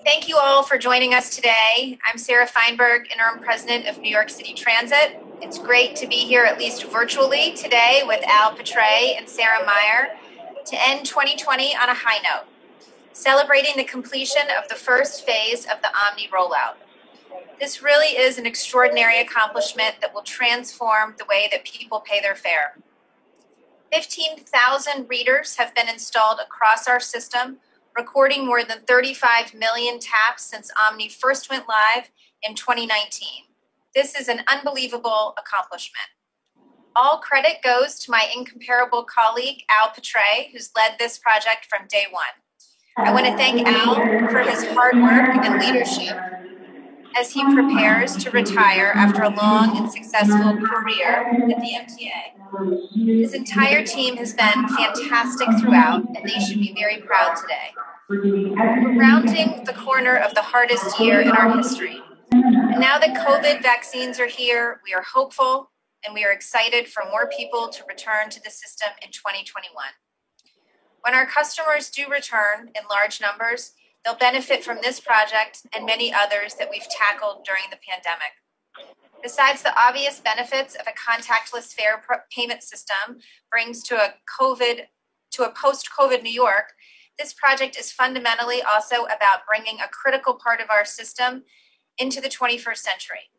Thank you all for joining us today. I'm Sarah Feinberg, Interim President of New York City Transit. It's great to be here, at least virtually, today with Al Petray and Sarah Meyer to end 2020 on a high note, celebrating the completion of the first phase of the Omni rollout. This really is an extraordinary accomplishment that will transform the way that people pay their fare. 15,000 readers have been installed across our system, recording more than 35 million taps since Omni first went live in 2019. This is an unbelievable accomplishment. All credit goes to my incomparable colleague, Al Petray, who's led this project from day one. I want to thank Al for his hard work and leadership as he prepares to retire after a long and successful career at the MTA. His entire team has been fantastic throughout, and they should be very proud today. We're rounding the corner of the hardest year in our history. And now that COVID vaccines are here, we are hopeful and we are excited for more people to return to the system in 2021. When our customers do return in large numbers, they'll benefit from this project and many others that we've tackled during the pandemic. Besides the obvious benefits of a contactless fare payment system brings to a post-COVID New York, this project is fundamentally also about bringing a critical part of our system into the 21st century.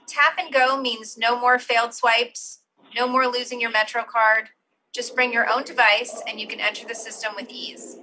Tap and go means no more failed swipes, no more losing your Metro card. Just bring your own device and you can enter the system with ease.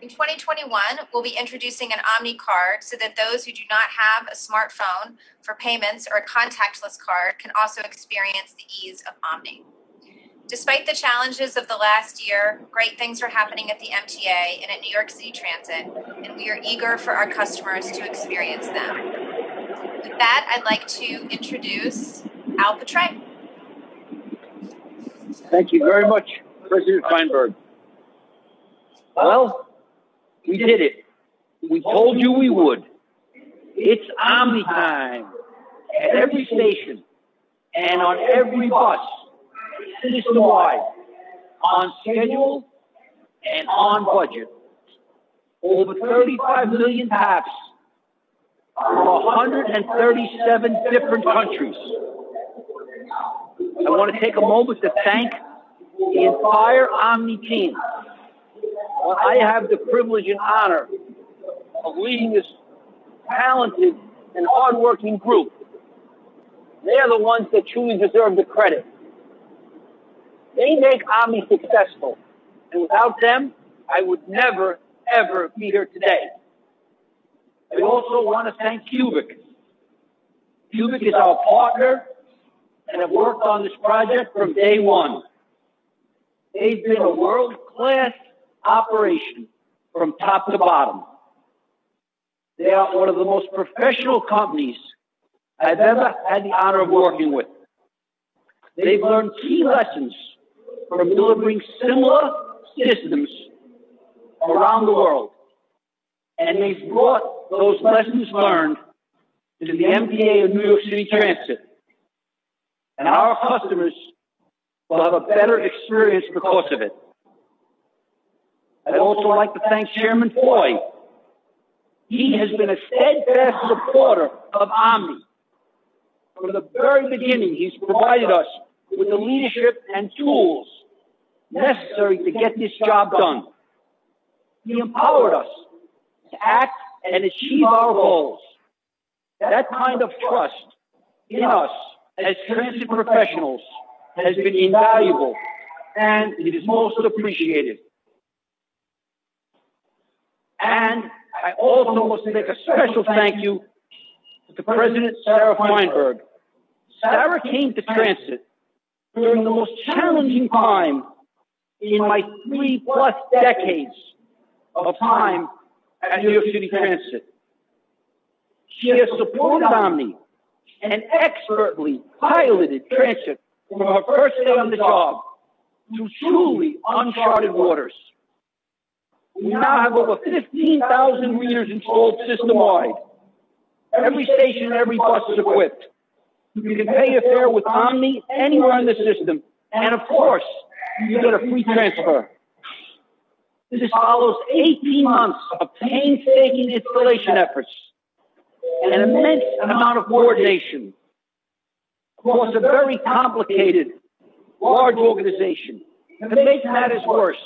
In 2021, we'll be introducing an Omni card so that those who do not have a smartphone for payments or a contactless card can also experience the ease of Omni. Despite the challenges of the last year, great things are happening at the MTA and at New York City Transit, and we are eager for our customers to experience them. With that, I'd like to introduce Al Petray. Thank you very much, President Feinberg. Well, we did it. We told you we would. It's Omni time at every station and on every bus, system-wide, on schedule and on budget. Over 35 million taps from 137 different countries. I want to take a moment to thank the entire Omni team. Well, I have the privilege and honor of leading this talented and hardworking group. They are the ones that truly deserve the credit. They make Omni successful, and without them, I would never, ever be here today. I also want to thank Cubic. Cubic is our partner and have worked on this project from day one. They've been a world-class operation from top to bottom. They are one of the most professional companies I've ever had the honor of working with. They've learned key lessons from delivering similar systems around the world. And they've brought those lessons learned to the MTA and New York City Transit. And our customers will have a better experience because of it. I'd also like to thank Chairman Foy. He has been a steadfast supporter of Omni. From the very beginning, he's provided us with the leadership and tools necessary to get this job done. He empowered us to act and achieve our goals. That kind of trust in us as transit professionals has been invaluable, and it is most appreciated. And I also want to make a special thank you to President Sarah Feinberg. Sarah came to transit during the most challenging time in my 3+ decades of time at New York City Transit. She has supported Omni and expertly piloted transit from her first day on the job to truly uncharted waters. We now have over 15,000 readers installed system-wide. Every station and every bus is equipped. You can pay your fare with Omni anywhere in the system, and of course, you get a free transfer. This follows 18 months of painstaking installation efforts and an immense amount of coordination. Of course, a very complicated, large organization. To make matters worse,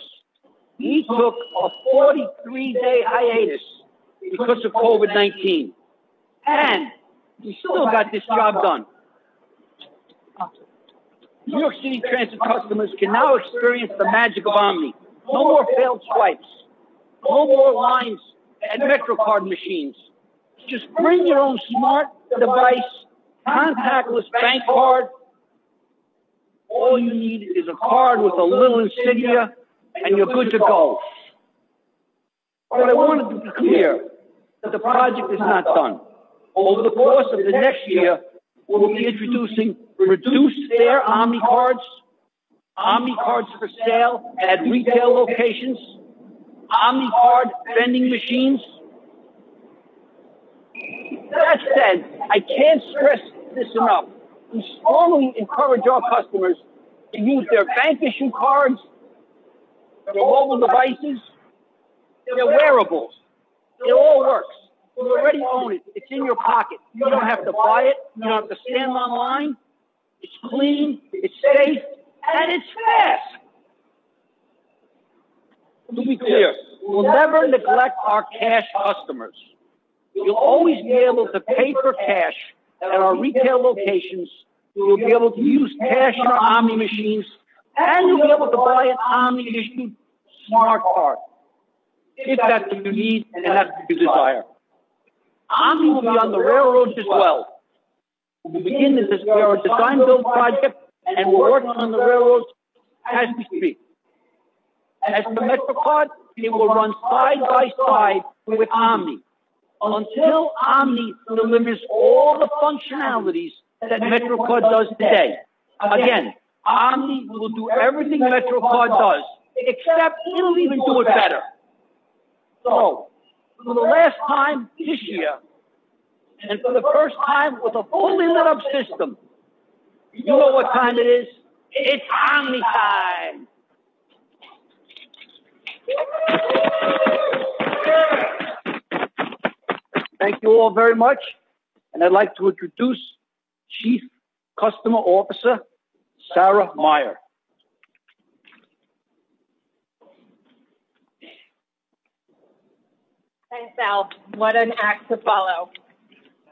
we took a 43-day hiatus because of COVID-19. And we still got this job done. New York City Transit customers can now experience the magic of Omni. No more failed swipes. No more lines at MetroCard machines. Just bring your own smart device, contactless bank card. All you need is a card with a little insignia, and you're good to go. But I wanted to be clear that the project is not done. Over the course of the next year, we'll be introducing reduced fare Omni cards for sale at retail locations, Omni card vending machines. That said, I can't stress this enough. We strongly encourage our customers to use their bank-issued cards, their mobile devices, their wearables. It all works. You already own it. It's in your pocket. You don't have to buy it. You don't have to stand online. It's clean, it's safe, and it's fast. To be clear, we'll never neglect our cash customers. You'll always be able to pay for cash at our retail locations. You'll be able to use cash in our Omni machines, and you'll be able to buy an Omni-issued smart card, if that's what you need and that's what you desire. Omni will be on the railroads as well. We'll begin this our design-build project, and we're working on the railroads as we speak. As for MetroCard, it will run side by side with Omni until Omni delivers all the functionalities that MetroCard does today. Again, Omni will do everything MetroCard does, except it'll even do it better. So, for the last time this year, and for the first time with a fully lit up system, you know what time it is? It's Omni time! Thank you all very much, and I'd like to introduce Chief Customer Officer Sarah Meyer. Thanks, Al. What an act to follow.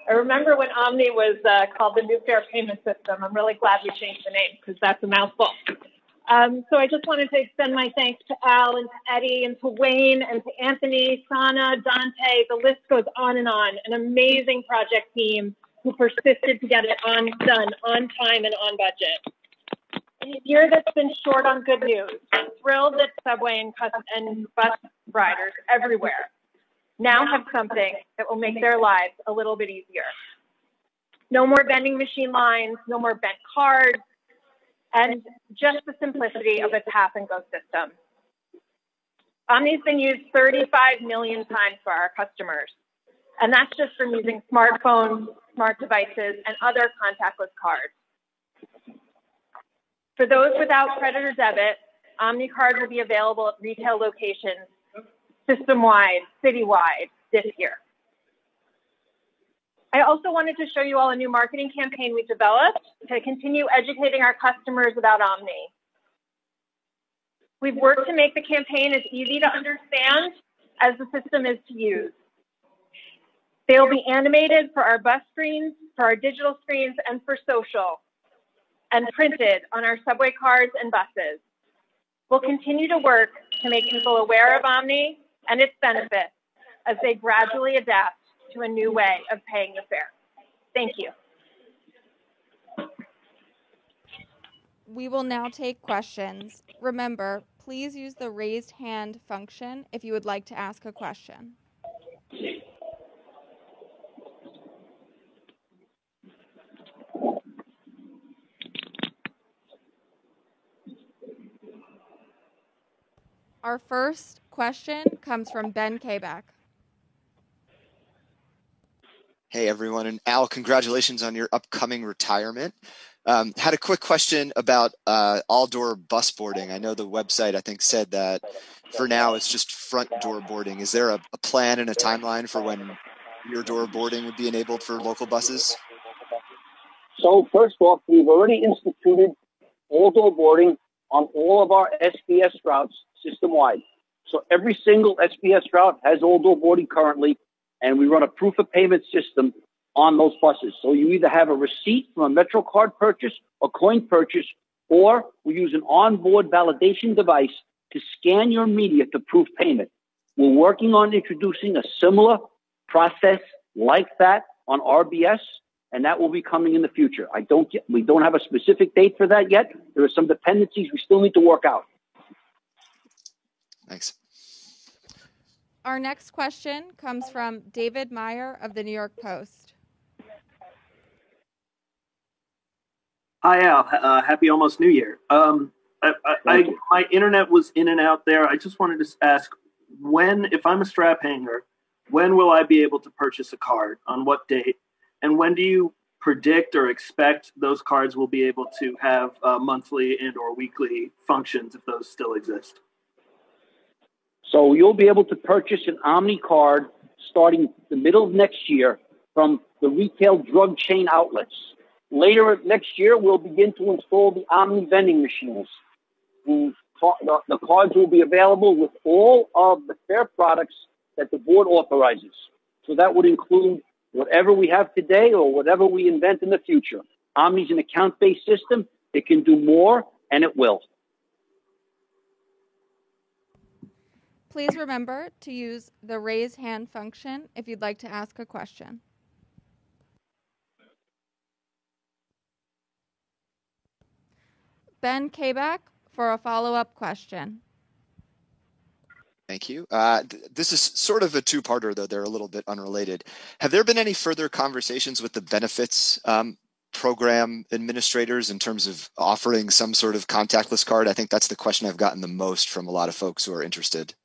I remember when Omni was called the New Fare Payment System. I'm really glad we changed the name because that's a mouthful. So I just wanted to extend my thanks to Al and to Eddie and to Wayne and to Anthony, Sana, Dante. The list goes on and on. An amazing project team who persisted to get it done on time and on budget. In a year that's been short on good news, I'm thrilled that subway and bus riders everywhere now have something that will make their lives a little bit easier. No more vending machine lines, no more bent cards, and just the simplicity of a tap and go system. Omni's been used 35 million times by our customers, and that's just from using smartphones, smart devices, and other contactless cards. For those without credit or debit, OmniCard will be available at retail locations system-wide, citywide this year. I also wanted to show you all a new marketing campaign we developed to continue educating our customers about Omni. We've worked to make the campaign as easy to understand as the system is to use. They will be animated for our bus screens, for our digital screens, and for social, and printed on our subway cards and buses. We'll continue to work to make people aware of Omni and its benefits as they gradually adapt to a new way of paying the fare. Thank you. We will now take questions. Remember, please use the raised hand function if you would like to ask a question. Our first question comes from Ben Kabak. Hey, everyone. And Al, congratulations on your upcoming retirement. Had a quick question about all-door bus boarding. I know the website, I think, said that for now it's just front door boarding. Is there a plan and a timeline for when rear door boarding would be enabled for local buses? So first off, we've already instituted all-door boarding on all of our SPS routes system-wide. So every single SPS route has all-door boarding currently, and we run a proof of payment system on those buses. So you either have a receipt from a MetroCard purchase or coin purchase, or we use an onboard validation device to scan your media to proof payment. We're working on introducing a similar process like that on RBS, and that will be coming in the future. We don't have a specific date for that yet. There are some dependencies we still need to work out. Thanks. Our next question comes from David Meyer of the New York Post. Hi, Al. Happy almost New Year. My internet was in and out there. I just wanted to ask, if I'm a strap hanger, when will I be able to purchase a card? On what date? And when do you predict or expect those cards will be able to have monthly and or weekly functions, if those still exist? So you'll be able to purchase an Omni card starting the middle of next year from the retail drug chain outlets. Later next year, we'll begin to install the Omni vending machines. The cards will be available with all of the fare products that the board authorizes. So that would include whatever we have today or whatever we invent in the future. Omni's an account-based system. It can do more, and it will. Please remember to use the raise hand function if you'd like to ask a question. Ben Kabak for a follow-up question. Thank you. This is sort of a two-parter, though they're a little bit unrelated. Have there been any further conversations with the benefits program administrators in terms of offering some sort of contactless card? I think that's the question I've gotten the most from a lot of folks who are interested.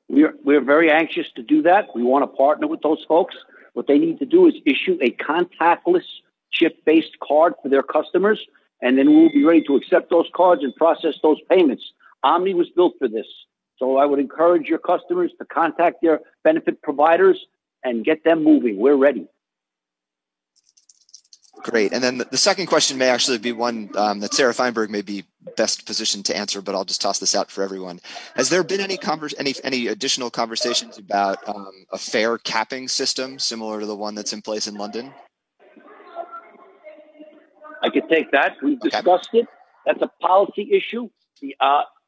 We're very anxious to do that. We want to partner with those folks. What they need to do is issue a contactless chip-based card for their customers, and then we'll be ready to accept those cards and process those payments. Omni was built for this. So I would encourage your customers to contact their benefit providers and get them moving. We're ready. Great. And then the second question may actually be one that Sarah Feinberg may be best positioned to answer, but I'll just toss this out for everyone. Has there been any additional conversations about a fare capping system similar to the one that's in place in London? I could take that. We've discussed it. That's a policy issue. The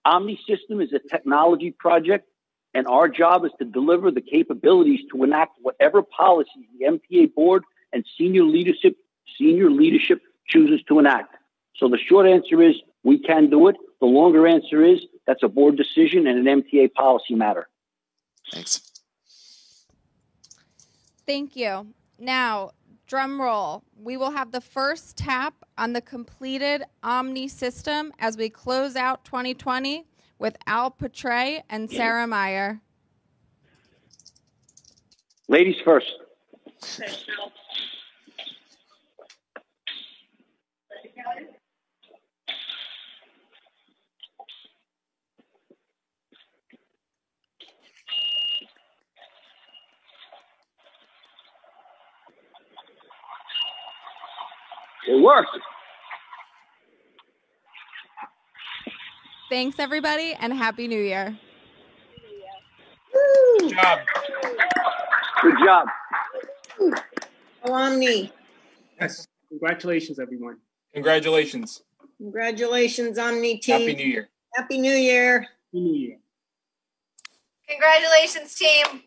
Omni system is a technology project, and our job is to deliver the capabilities to enact whatever policies the MTA board and senior leadership chooses to enact. So the short answer is we can do it. The longer answer is that's a board decision and an MTA policy matter. Thanks. Thank you. Now, drum roll. We will have the first tap on the completed Omni system as we close out 2020 with Al Patray and Sarah Meyer. Ladies first. It worked. Thanks, everybody, and Happy New Year. Good job. Good job. Omni. Yes. Congratulations, everyone. Congratulations. Congratulations, Omni team. Happy New Year. Happy New Year. Happy New Year. Congratulations, team.